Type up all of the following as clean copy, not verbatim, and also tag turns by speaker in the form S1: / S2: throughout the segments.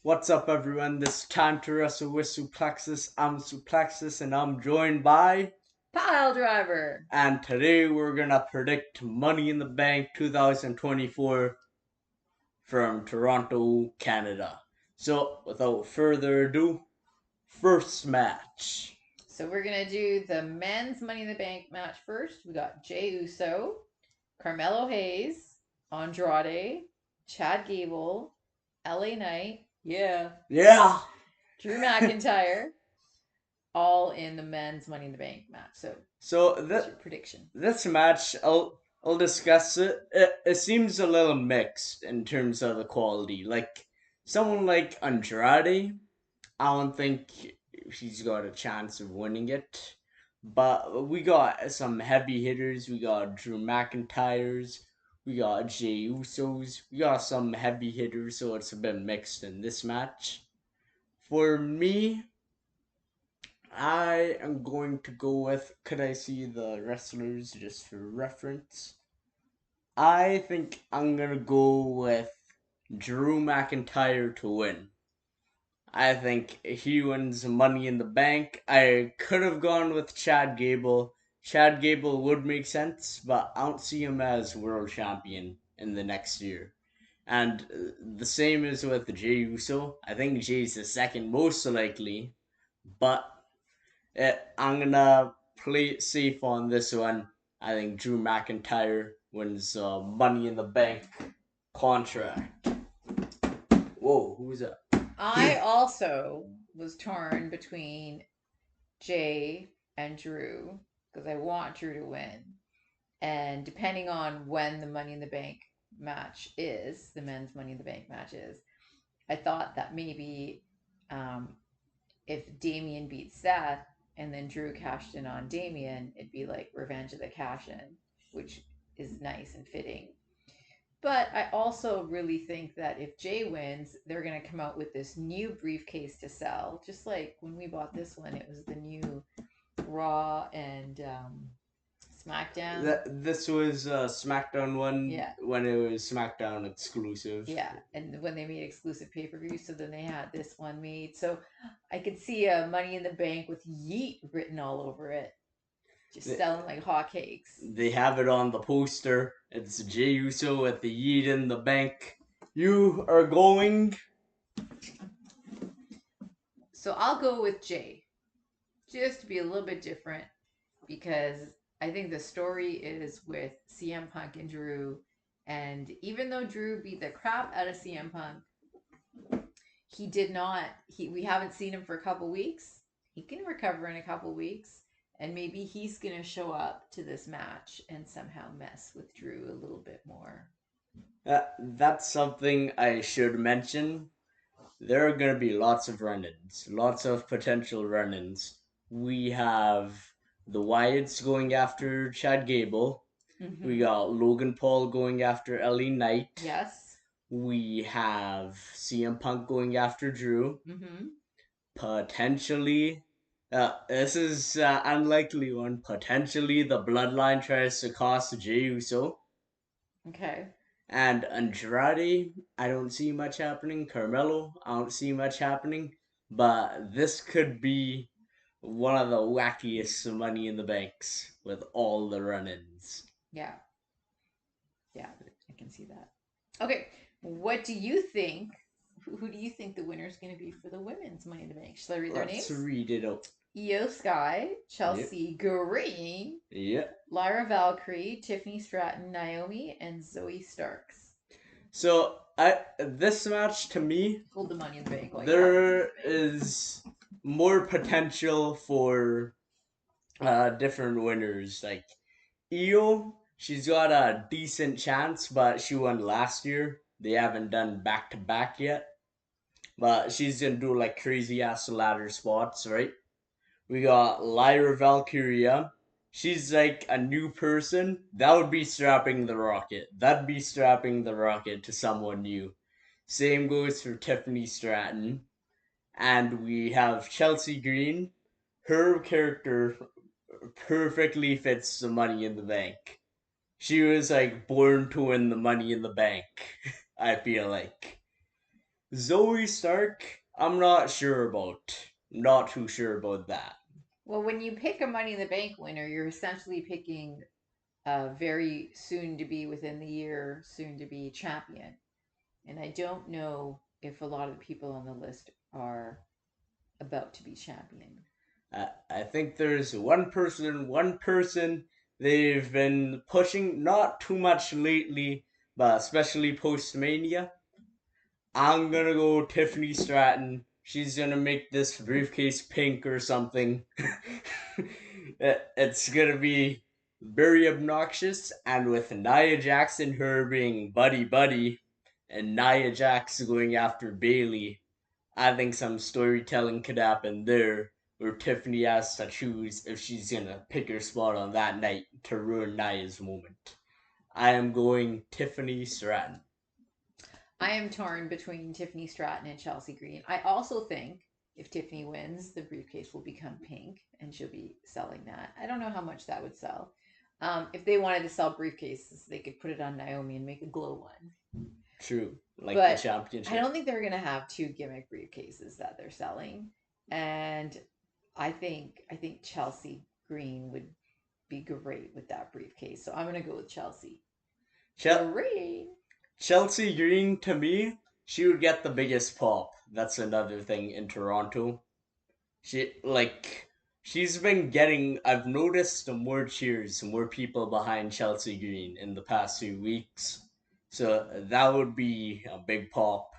S1: What's up, everyone? This is time to wrestle with Suplexis. I'm Suplexis, and I'm joined by.
S2: Piledriver.
S1: And today we're gonna predict Money in the Bank 2024 from Toronto, Canada. So, without further ado, first match.
S2: So we're gonna do the men's Money in the Bank match first. We got Jey Uso, Carmelo Hayes, Andrade, Chad Gable, LA Knight,
S1: Yeah.
S2: Drew McIntyre, all in the men's Money in the Bank match. So
S1: So
S2: what's your prediction?
S1: this match, I'll discuss it. It seems a little mixed in terms of the quality. Like someone like Andrade, I don't think he's got a chance of winning it. But we got some heavy hitters. We got Drew McIntyre's. We got Jey Uso's. We got some heavy hitters, so it's a bit mixed in this match. For me, I am going to go with. Could I see the wrestlers just for reference? I think I'm gonna go with Drew McIntyre to win. I think he wins Money in the Bank. I could have gone with Chad Gable. Chad Gable would make sense, but I don't see him as world champion in the next year. And the same is with Jey Uso. I think Jay's the second most likely, but I'm gonna play it safe on this one. I think Drew McIntyre wins Money in the Bank contract. Whoa, who's that?
S2: I also was torn between Jay and Drew because I want Drew to win. And depending on when the Money in the Bank match is, the men's Money in the Bank match is, I thought that maybe if Damien beat Seth and then Drew cashed in on Damien, it'd be like Revenge of the Cash In, which is nice and fitting. But I also really think that if Jay wins, they're going to come out with this new briefcase to sell. Just like when we bought this one, it was the new Raw and SmackDown.
S1: This was SmackDown one.
S2: Yeah.
S1: When it was SmackDown exclusive.
S2: Yeah, and when they made exclusive pay per views, so then they had this one made. So I could see a Money in the Bank with Yeet written all over it, just
S1: They,
S2: selling like hotcakes.
S1: they have it on the poster. It's Jey Uso with the Yeet in the bank. You are going.
S2: So I'll go with Jay, just to be a little bit different, because I think the story is with CM Punk and Drew. And even though Drew beat the crap out of CM Punk, he did not. We haven't seen him for a couple weeks. He can recover in a couple weeks, and maybe he's gonna show up to this match and somehow mess with Drew a little bit more.
S1: That's something I should mention. There are going to be lots of run ins, lots of potential run ins. We have the Wyatts going after Chad Gable. We
S2: Mm-hmm.
S1: got Logan Paul going after LA Knight.
S2: Yes.
S1: We have CM Punk going after Drew.
S2: Mm-hmm.
S1: Potentially, this is unlikely one. Potentially, the Bloodline tries to cost Jey Uso.
S2: Okay.
S1: And Andrade, I don't see much happening. Carmelo, I don't see much happening. But this could be one of the wackiest Money in the Banks with all the run ins.
S2: Yeah. Yeah. I can see that. Okay. What do you think? Who do you think the winner is going to be for the women's Money in the Bank? Shall I read their
S1: Let's
S2: names?
S1: read it out.
S2: Io Sky,
S1: Yep.
S2: Chelsea Green,
S1: Yep.
S2: Lyra Valkyrie, Tiffany Stratton, Naomi, and Zoe Starks.
S1: So, this match to me,
S2: Hold the Money in the Bank while you have
S1: there
S2: it.
S1: is more potential for different winners. Like Io, she's got a decent chance, but she won last year. They haven't done back to back yet. But she's gonna do like crazy ass ladder spots, right? We got Lyra Valkyria. She's like a new person. That would be strapping the rocket. That'd be strapping the rocket to someone new. Same goes for Tiffany Stratton. And we have Chelsea Green. Her character perfectly fits the Money in the Bank. She was like born to win the Money in the Bank. I feel like. Zoe Stark, I'm not sure about. Not too sure about that.
S2: Well, when you pick a Money in the Bank winner, you're essentially picking a very soon to be within the year, soon to be champion. And I don't know if a lot of the people on the list are about to be champion.
S1: I think there's one person they've been pushing, not too much lately, but especially post Mania. I'm gonna go Tiffany Stratton. She's gonna make this briefcase pink or something. It's gonna be very obnoxious, and with Nia Jax and her being buddy buddy, and Nia Jax going after Bailey, I think some storytelling could happen there, where Tiffany has to choose if she's gonna pick her spot on that night to ruin Nia's moment. I am going Tiffany Stratton.
S2: I am torn between Tiffany Stratton and Chelsea Green. I also think if Tiffany wins, the briefcase will become pink and she'll be selling that. I don't know how much that would sell. If they wanted to sell briefcases, they could put it on Naomi and make a glow one.
S1: True, like the
S2: But I
S1: championship.
S2: don't think they're going to have two gimmick briefcases that they're selling. And I think Chelsea Green would be great with that briefcase. So I'm going to go with Chelsea
S1: Ch-
S2: Green.
S1: Chelsea Green, to me, she would get the biggest pop. That's another thing in Toronto. She's been getting. I've noticed more cheers, more people behind Chelsea Green in the past few weeks. So that would be a big pop.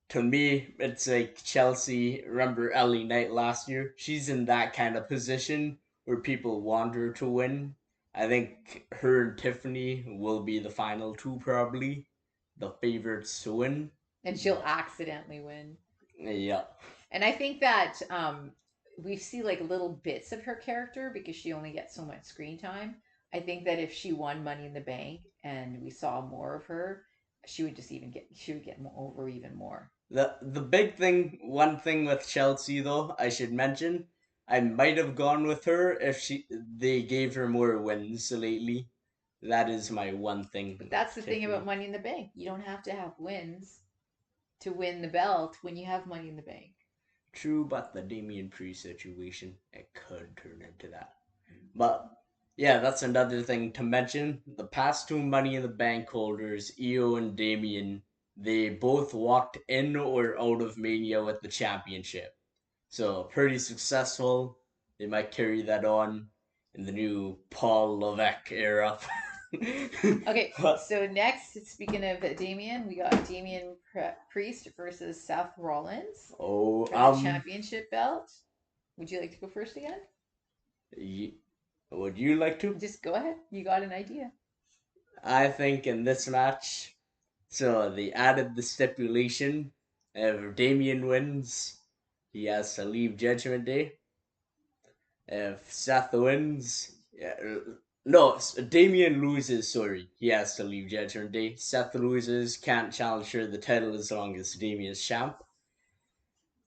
S1: To me, it's like Chelsea. Remember Ellie Knight last year? She's in that kind of position where people want her to win. I think her and Tiffany will be the final two, probably the favorites to win.
S2: And she'll accidentally win.
S1: Yeah,
S2: And I think that we see like little bits of her character because she only gets so much screen time. I think that if she won Money in the Bank and we saw more of her, she would get over even more.
S1: the big thing, one thing with Chelsea though, I should mention, I might have gone with her if they gave her more wins lately. That is my one thing
S2: But
S1: with
S2: that's the thing about
S1: Tiffany.
S2: Money in the Bank. You don't have to have wins to win the belt when you have Money in the Bank.
S1: True, but the Damian Priest situation, it could turn into that. But yeah, that's another thing to mention. The past two Money in the Bank holders, Io and Damien, they both walked in or out of Mania with the championship. So pretty successful. They might carry that on in the new Paul Levesque era.
S2: Okay,
S1: But,
S2: so next, speaking of Damien, we got Damien Priest versus Seth Rollins
S1: oh,
S2: for the championship belt. Would you like to go first again?
S1: would you like to?
S2: Just go ahead. You got an idea.
S1: I think in this match, so they added the stipulation: if Damien wins, he has to leave Judgment Day. If Seth wins, yeah, no, Damien loses. Sorry, he has to leave Judgment Day. Seth loses, can't challenge for the title as long as Damien's champ.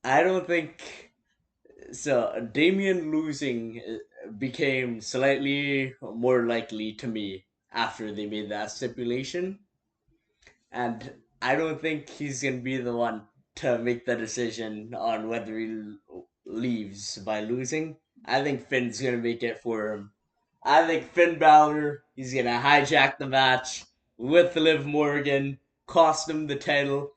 S1: I don't think so. Damien losing became slightly more likely to me after they made that stipulation, and I don't think he's gonna be the one to make the decision on whether he leaves by losing. I think Finn's gonna make it for him. I think Finn Balor, he's gonna hijack the match with Liv Morgan, cost him the title,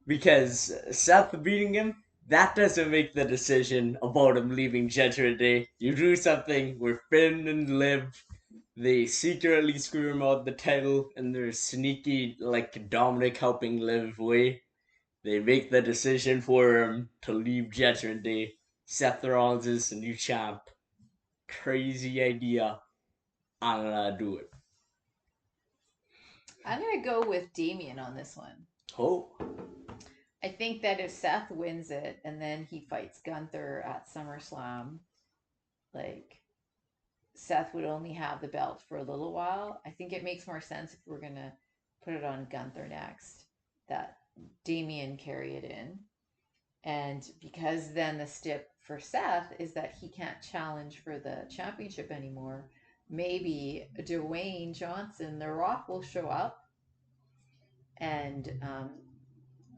S1: because Seth beating him, that doesn't make the decision about him leaving Judgment Day. You do something where Finn and Liv, they secretly screw him out the title in their sneaky, like Dominic helping Liv way. They make the decision for him to leave Judgment Day. Seth Rollins is the new champ. Crazy idea. I'm gonna do it.
S2: I'm gonna go with Damien on this one.
S1: Oh,
S2: I think that if Seth wins it and then he fights Gunther at SummerSlam, like Seth would only have the belt for a little while. I think it makes more sense if we're gonna put it on Gunther next, that Damien carry it in. And because then the stip for Seth is that he can't challenge for the championship anymore, maybe Dwayne Johnson, The Rock, will show up and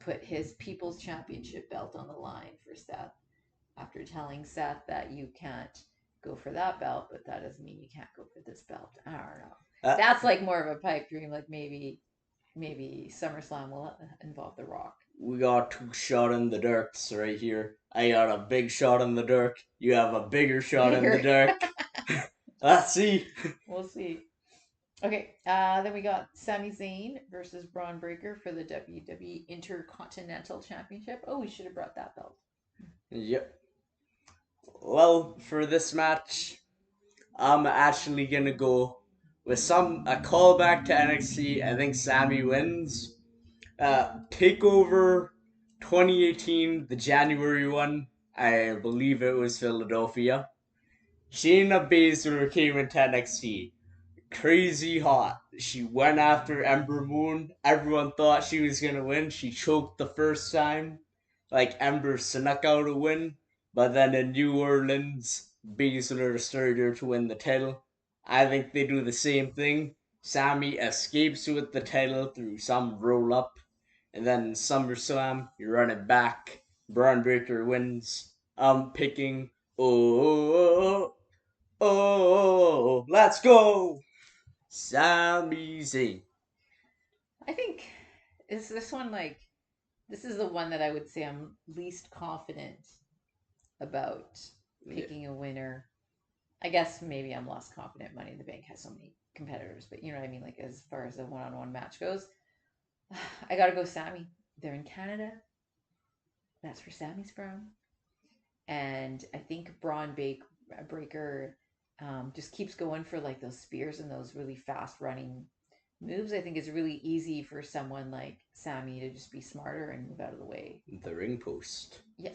S2: put his People's Championship belt on the line for Seth after telling Seth that you can't go for that belt, but that doesn't mean you can't go for this belt. I don't know.
S1: Uh,
S2: That's like more of a pipe dream. Like maybe SummerSlam will involve The Rock.
S1: we got two shot in the darks right here. I got a big shot in the dark. You have a bigger shot in the
S2: Bigger.
S1: dark. Let's see.
S2: We'll see. Okay, then we got Sami Zayn versus Braun Breaker for the WWE Intercontinental Championship. Oh, we should have brought that belt.
S1: Yep. Well, for this match, I'm actually gonna go with a callback to NXT. I think Sammy wins. Takeover 2018, the January one. I believe it was Philadelphia. Shayna Baszler came into NXT. Crazy hot. She went after Ember Moon. Everyone thought she was gonna win. She choked the first time. Like Ember snuck out a win. But then in New Orleans, Baszler started her to win the title. I think they do the same thing. Sammy escapes with the title through some roll up. And then SummerSlam, you run it back. Braun Breaker wins. I'm picking. Oh, let's go! Sami Zayn.
S2: I think is this one like this is the one that I would say I'm least confident about
S1: Yeah.
S2: picking a winner. I guess maybe I'm less confident. Money in the Bank has so many competitors, but you know what I mean. Like as far as a one-on-one match goes, I gotta go Sammy. They're in Canada. That's where Sammy's from, and I think Breaker just keeps going for like those spears and those really fast running moves. I think it's really easy for someone like Sammy to just be smarter and move out of the way.
S1: The ring post.
S2: Yeah,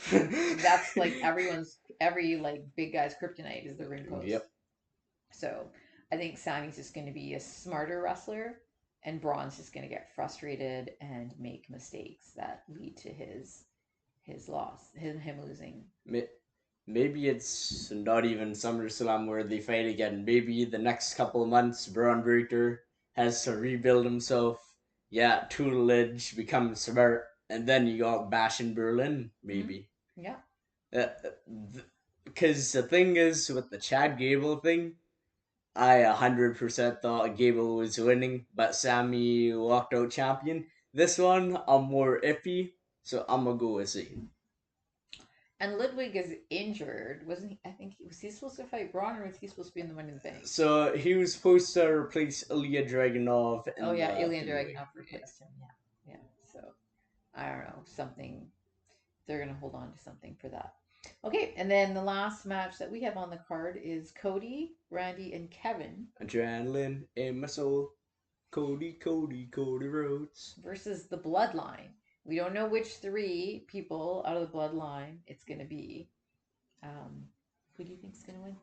S2: that's like every like big guy's kryptonite is the ring post.
S1: Yep.
S2: So I think Sammy's just going to be a smarter wrestler, and Braun's just going to get frustrated and make mistakes that lead to his loss, him losing.
S1: Maybe it's not even SummerSlam where they fight again. Maybe the next couple of months, Braun Breaker has to rebuild himself. Yeah, tutelage, become smart, and then you got Bash in Berlin,
S2: Mm-hmm.
S1: maybe.
S2: Yeah.
S1: Because the thing is, with the Chad Gable thing, I 100% thought Gable was winning, but Sammy walked out champion. This one, I'm more iffy, so I'm gonna go with Z.
S2: And Ludwig is injured, wasn't he? I think was he supposed to fight Braun, or was he supposed to be in the Money in the Bank?
S1: So he was supposed to replace Ilya Dragunov
S2: Oh
S1: in
S2: yeah,
S1: the
S2: Ilya
S1: three-way.
S2: Dragunov replaced him. Yeah, yeah. So I don't know something. They're gonna hold on to something for that. Okay, and then the last match that we have on the card is Cody, Randy, and Kevin
S1: Adrenaline in my soul. Cody, Cody, Cody Rhodes.
S2: versus the Bloodline. We don't know which three people out of the Bloodline it's gonna be. Um, who do you think is gonna win?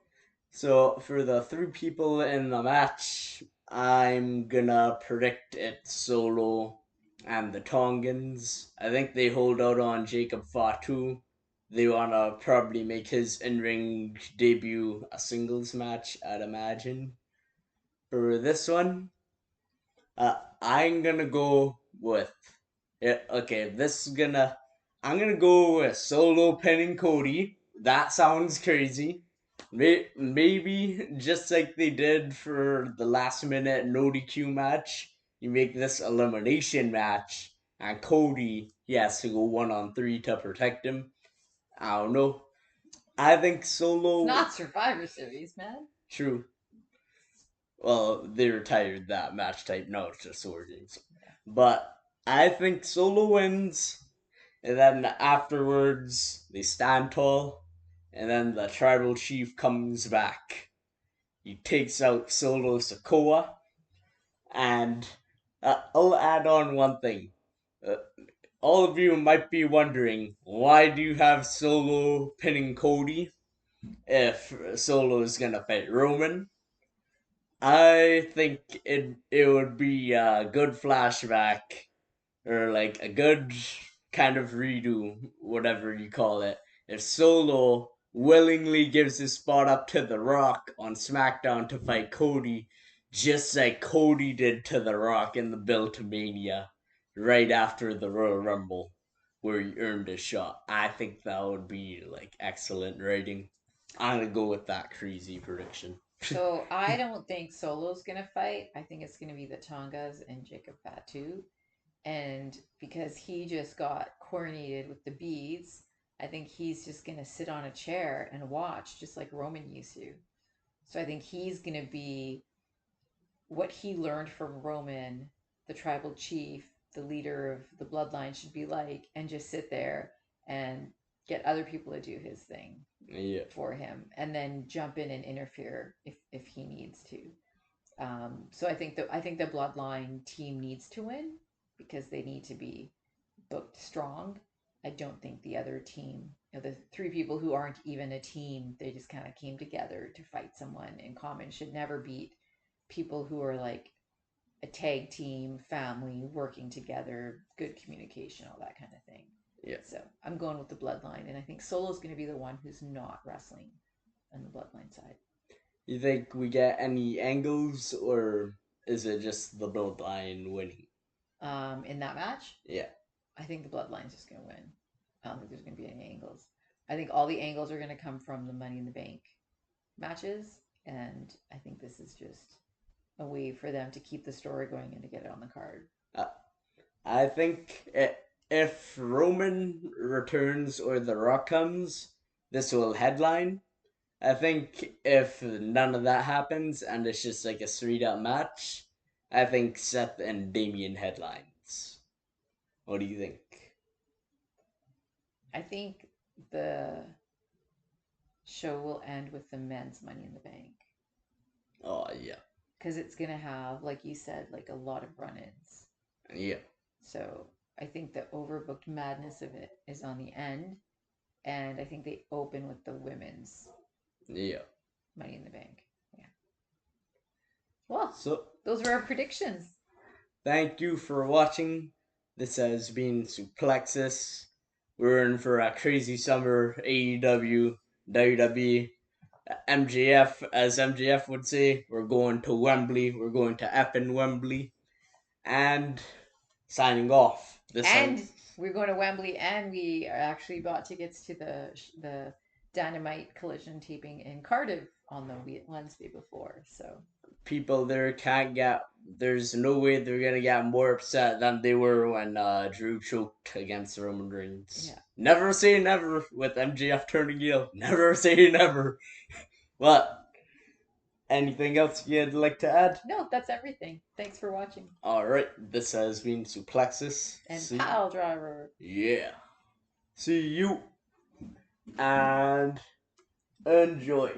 S1: So for the three people in the match, I'm gonna predict it Solo and the Tongans. I think they hold out on Jacob Fatu. They wanna probably make his in-ring debut a singles match, I'd imagine. For this one, I'm gonna go with yeah. Okay, this is gonna. I'm gonna go with Solo pinning Cody. That sounds crazy. Maybe just like they did for the last minute no DQ match, you make this elimination match, and Cody he has to go 1-on-3 to protect him. I don't know. I think
S2: It's
S1: Solo.
S2: not Survivor Series, man.
S1: True. Well, they retired that match type. No, it's just Sword Games. But I think Solo wins, and then afterwards they stand tall, and then the tribal chief comes back. He takes out Solo Sokoa, and I'll add on one thing. Uh, all of you might be wondering why do you have Solo pinning Cody if Solo is gonna fight Roman? I think it would be a good flashback or like a good kind of redo, whatever you call it. If Solo willingly gives his spot up to The Rock on SmackDown to fight Cody, just like Cody did to The Rock in the Build to Mania right after the Royal Rumble where he earned a shot. I think that would be like excellent writing. I'm gonna go with that crazy prediction.
S2: So I don't think Solo's gonna fight. I think it's gonna be the Tongas and Jacob Fatu. And because he just got coronated with the beads, I think he's just gonna sit on a chair and watch, just like Roman used to. So I think he's gonna be what he learned from Roman, the tribal chief, the leader of the bloodline should be like, and just sit there and get other people to do his thing
S1: Yeah.
S2: for him, and then jump in and interfere if he needs to. So I think the bloodline team needs to win because they need to be booked strong. I don't think the other team, the three people who aren't even a team, they just kind of came together to fight someone in common, should never beat people who are like a tag team, family, working together, good communication, all that kind of thing.
S1: Yeah.
S2: So I'm going with the bloodline, and I think Solo's going to be the one who's not wrestling on the bloodline side.
S1: You think we get any angles, or is it just the bloodline winning?
S2: In that match,
S1: Yeah.
S2: I think the bloodline's just going to win. I don't think there's going to be any angles. I think all the angles are going to come from the Money in the Bank matches, and I think this is just a way for them to keep the story going and to get it on the card.
S1: Uh, I think if Roman returns or The Rock comes, this will headline. I think if none of that happens and it's just like a straight up match, I think Seth and Damien headlines. What do you think?
S2: I think the show will end with the men's Money in the Bank
S1: Oh yeah,
S2: because it's going to have, like you said, like a lot of run ins.
S1: yeah,
S2: So I think the overbooked madness of it is on the end. And I think they open with the women's
S1: yeah.
S2: Money in the Bank. Yeah. Well,
S1: So
S2: those were our predictions.
S1: thank you for watching. This has been Suplexis. We're in for a crazy summer. AEW, WWE, MJF, as MJF would say. We're going to Wembley. We're going to Epping Wembley. And signing off. This
S2: And
S1: has
S2: we're going to Wembley, and we actually bought tickets to the Dynamite Collision taping in Cardiff on the Wednesday before. So
S1: people there can't get. There's no way they're gonna get more upset than they were when Drew choked against Roman Reigns.
S2: yeah.
S1: Never say never with MJF turning heel. Never say never. What? Anything else you'd like to add?
S2: No, that's everything. Thanks for watching.
S1: All right. This has been Suplexis.
S2: And
S1: See.
S2: Piledriver.
S1: Yeah. See you and enjoy.